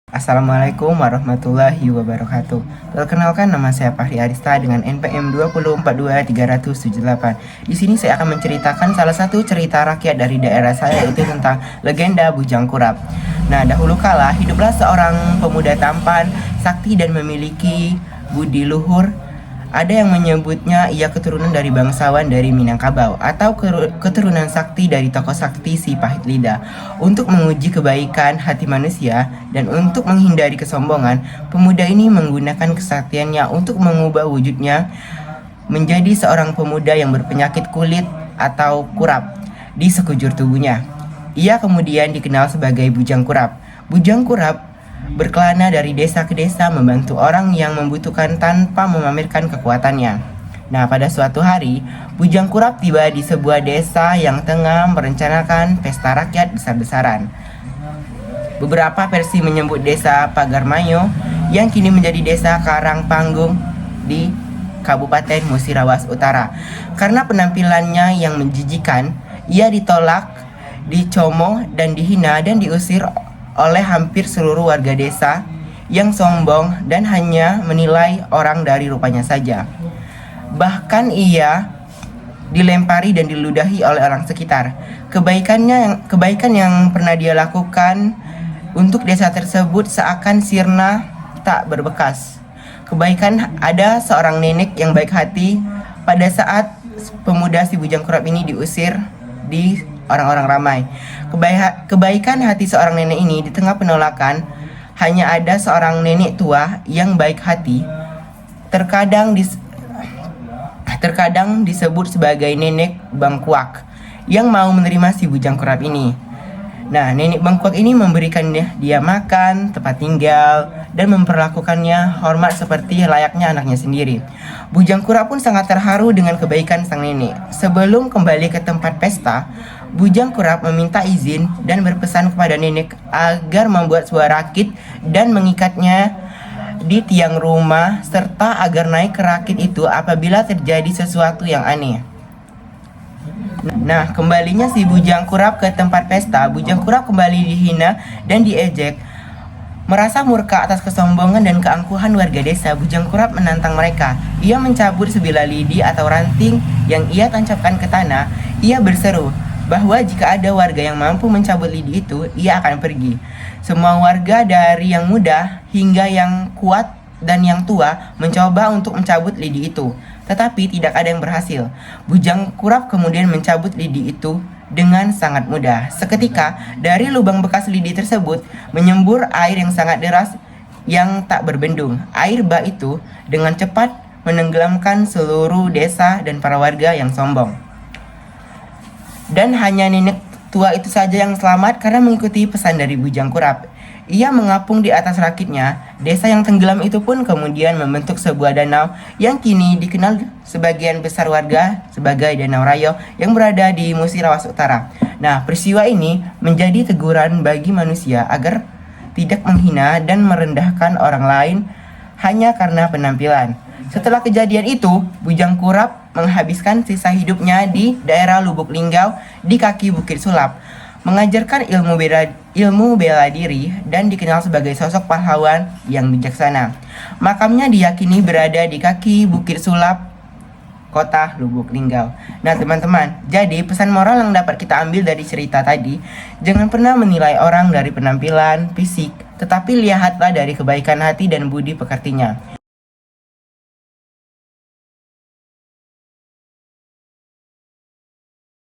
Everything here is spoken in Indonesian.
Assalamualaikum warahmatullahi wabarakatuh. Perkenalkan, nama saya Fahri Arista dengan NPM 2042378. Di sini saya akan menceritakan salah satu cerita rakyat dari daerah saya, yaitu tentang legenda Bujang Kurap. Nah, dahulu kala hiduplah seorang pemuda tampan, sakti dan memiliki budi luhur. Ada yang menyebutnya ia keturunan dari bangsawan dari Minangkabau atau keturunan sakti dari tokoh sakti si pahit lidah. Untuk menguji kebaikan hati manusia dan untuk menghindari kesombongan, pemuda ini menggunakan kesaktiannya untuk mengubah wujudnya menjadi seorang pemuda yang berpenyakit kulit atau kurap di sekujur tubuhnya. Ia kemudian dikenal sebagai Bujang Kurap. Bujang Kurap berkelana dari desa ke desa membantu orang yang membutuhkan tanpa memamerkan kekuatannya. Nah, pada suatu hari, Bujang Kurap tiba di sebuah desa yang tengah merencanakan pesta rakyat besar-besaran. Beberapa versi menyebut desa Pagarmayo yang kini menjadi desa Karangpanggung di Kabupaten Musirawas Utara. Karena penampilannya yang menjijikan, ia ditolak, dicomoh dan dihina dan diusir oleh hampir seluruh warga desa yang sombong dan hanya menilai orang dari rupanya saja. Bahkan ia dilempari dan diludahi oleh orang sekitar. Kebaikan yang pernah dia lakukan untuk desa tersebut seakan sirna tak berbekas. Ada seorang nenek yang baik hati pada saat pemuda si Bujang Kurap ini diusir di orang-orang ramai. Kebaikan hati seorang nenek ini di tengah penolakan, hanya ada seorang nenek tua yang baik hati, terkadang disebut sebagai nenek Bangkuak, yang mau menerima si Bujang Kurap ini. Nah, nenek Bangkuak ini memberikan dia makan, tempat tinggal, dan memperlakukannya hormat seperti layaknya anaknya sendiri. Bujang Kurap pun sangat terharu dengan kebaikan sang nenek. Sebelum kembali ke tempat pesta, Bujang Kurap meminta izin dan berpesan kepada nenek agar membuat sebuah rakit dan mengikatnya di tiang rumah, serta agar naik ke rakit itu apabila terjadi sesuatu yang aneh. Nah, kembalinya si Bujang Kurap ke tempat pesta, Bujang Kurap kembali dihina dan diejek. Merasa murka atas kesombongan dan keangkuhan warga desa, Bujang Kurap menantang mereka. Ia mencabut sebilah lidi atau ranting yang ia tancapkan ke tanah. Ia berseru bahwa jika ada warga yang mampu mencabut lidi itu, ia akan pergi. Semua warga dari yang muda hingga yang kuat dan yang tua mencoba untuk mencabut lidi itu, tetapi tidak ada yang berhasil. Bujang Kurap kemudian mencabut lidi itu dengan sangat mudah. Seketika dari lubang bekas lidi tersebut menyembur air yang sangat deras yang tak berbendung. Air bah itu dengan cepat menenggelamkan seluruh desa dan para warga yang sombong. Dan hanya nenek tua itu saja yang selamat karena mengikuti pesan dari Bujang Kurap. Ia mengapung di atas rakitnya. Desa yang tenggelam itu pun kemudian membentuk sebuah danau yang kini dikenal sebagian besar warga sebagai Danau Rayo yang berada di Musirawas Utara. Nah, peristiwa ini menjadi teguran bagi manusia agar tidak menghina dan merendahkan orang lain hanya karena penampilan. Setelah kejadian itu, Bujang Kurap menghabiskan sisa hidupnya di daerah Lubuk Linggau di kaki Bukit Sulap, mengajarkan ilmu bela diri dan dikenal sebagai sosok pahlawan yang bijaksana. Makamnya diyakini berada di kaki Bukit Sulap, kota Lubuk Linggau. Nah, teman-teman, jadi pesan moral yang dapat kita ambil dari cerita tadi, jangan pernah menilai orang dari penampilan, fisik, tetapi lihatlah dari kebaikan hati dan budi pekertinya.